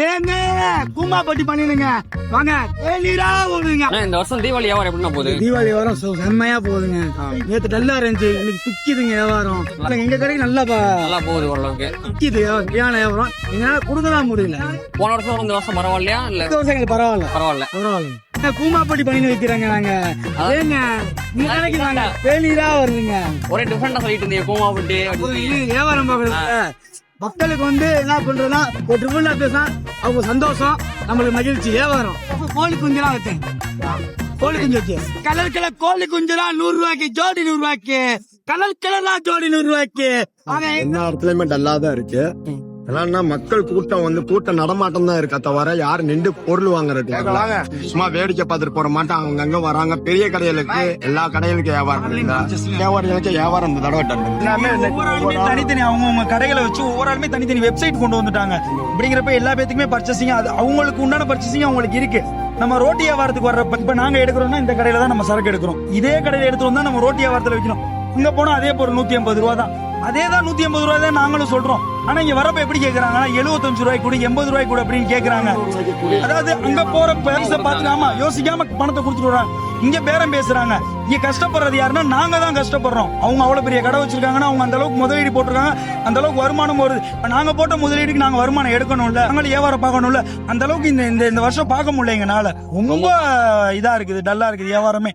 ஏங்க கூமாப்பட்டி பண்ணிடுங்க வாங்க தேநீரா ஓடுங்க. இந்த வருஷம் தீபாவளி வியாபாரம் எப்படின்னா போகுது? தீபாவளி வியாபாரம் செம்மையா போகுதுங்க. நேத்து டல்லா இருந்துச்சு, இன்னைக்கு துக்கிதுங்க வியாபாரம். எங்க கடைக்கு நல்லா நல்லா போகுது ஓரளவுக்கு. துக்கிது வியாபாரம். எங்களால கொடுக்கலாம் முடியல. போன வருஷம் இந்த வருஷம் பரவாயில்லையா? இல்ல இந்த வருஷம் எங்களுக்கு பரவாயில்ல. பரவாயில்ல. கூமாப்பட்டி பண்ணி வைக்கிறாங்க நாங்க. ஏங்க நீங்க கடைக்கு வாங்க தேநீரா வருதுங்க. ஒரே டிஃபரெண்டா சொல்லிட்டு இருந்தீங்க கூமாப்பட்டி. வியாபாரம் பாக்குறது மக்களுக்கு என்ன பண்றதுன்னா ஒரு ட்ரிபிள் பேசா அவங்க சந்தோஷம், நம்மளுக்கு மகிழ்ச்சி. வியாபாரம் கோழி குஞ்செல்லாம் வச்சேன். கோழி குஞ்சு வச்சு கலர் கோழி குஞ்செல்லாம் 100 ரூபாய்க்கு ஜோடி, 100 ரூபாய்க்கு கலர் ஜோடி 100 ரூபாய்க்கு. எல்லா இடத்துலயுமே டல்லாதான் இருக்கு. என்னன்னா மக்கள் கூட்டம் நடமாட்டம் தான் இருக்கா தவிர யாரும் நின்று பொருள் வாங்குறது சும்மா வேடிக்கை பார்த்துட்டு போற மாட்டாங்க. அவங்க அங்க வராங்க பெரிய கடைகளுக்கு, எல்லா கடைகளுக்கு வியாபாரிகளுக்கு வியாபாரம் இந்த தடவை தனித்தனி அவங்க கடைகளை வச்சு ஒவ்வொரு ஆளுமே தனித்தனி வெப்சைட் கொண்டு வந்துட்டாங்க. அப்படிங்கிறப்ப எல்லா பேத்துக்குமே பர்ச்சேசிங், அது அவங்களுக்கு உண்டான பர்ச்சேசிங் அவங்களுக்கு இருக்கு. நம்ம ரோட்டி வியாபாரத்துக்கு வர்றப்ப இப்ப நாங்க எடுக்கிறோம்னா இந்த கடையில தான் நம்ம சரக்கு எடுக்கிறோம். இதே கடையில எடுத்து வந்தா நம்ம ரோட்டி வியாபாரத்துல வைக்கணும். இங்க போனா அதே பொருள் 150 ரூபா தான். அதேதான் 150 ரூபாய் தான் நாங்களும் சொல்றோம். ஆனா இங்க வரப்ப எப்படி கேக்குறாங்க? 75 ரூபாய் கூட, 80 ரூபாய் கூட அப்படின்னு கேக்குறாங்க. அதாவது அங்க போற பரிசை பார்த்துக்காம யோசிக்காம பணத்தை கொடுத்துட்டு வர்றாங்க. இங்க பேரம் பேசுறாங்க. இங்க கஷ்டப்படுறது யாருன்னா நாங்க தான் கஷ்டப்படுறோம். அவங்க அவ்வளவு பெரிய கடை வச்சிருக்காங்கன்னா அவங்க அந்த அளவுக்கு முதலீடு போட்டிருக்காங்க, அந்த அளவுக்கு வருமானம் வருது. நாங்க போட்ட முதலீடுக்கு நாங்க வருமானம் எடுக்கணும்ல, நாங்களும் வியாபாரம் பார்க்கணும்ல. அந்த அளவுக்கு இந்த வருஷம் பார்க்க முடியல எங்கனால. ரொம்ப இதா இருக்குது, டல்லா இருக்குது வியாபாரமே.